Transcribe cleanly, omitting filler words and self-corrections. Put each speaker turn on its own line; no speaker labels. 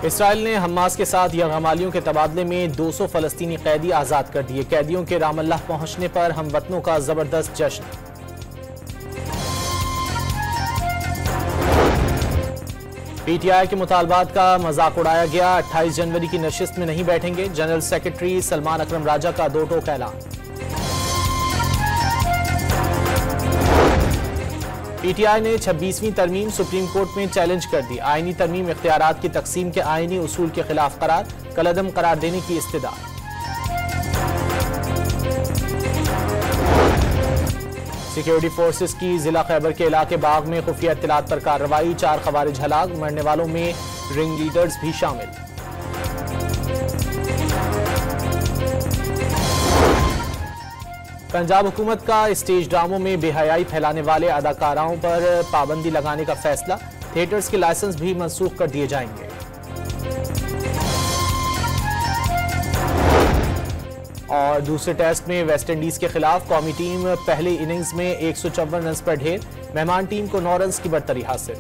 Israel ने Hamas के साथ यरगमालियों के तबादले में 200 फलस्तीनी कैदी आज़ाद कर दिए। कैदियों के रामल्लाह पहुंचने पर हमवतनों का जबरदस्त जश्न। पीटीआई के मुतालबात का मजाक उड़ाया गया। 28 जनवरी की नशिस्त में नहीं बैठेंगे। जनरल सेक्रेटरी सलमान अकरम राजा का दो टोक ऐलान। पीटीआई ने 26वीं तरमीम सुप्रीम कोर्ट में चैलेंज कर दी। आईनी तरमीम इख्तियारात की तकसीम के आईनी उसूल के खिलाफ करार, कलअदम करार देने की इस्तदा। सिक्योरिटी फोर्सेस की जिला खैबर के इलाके बाग में खुफिया इत्तलात पर कार्रवाई। 4 खवारिज हलाक, मरने वालों में रिंग लीडर्स भी शामिल। पंजाब हुकूमत का स्टेज ड्रामों में बेहयाई फैलाने वाले अदाकाराओं पर पाबंदी लगाने का फैसला। थिएटर्स के लाइसेंस भी मनसूख कर दिए जाएंगे। और दूसरे टेस्ट में वेस्टइंडीज के खिलाफ कौमी टीम पहली इनिंग्स में 154 रन पर ढेर। मेहमान टीम को 9 रन की बढ़तरी हासिल।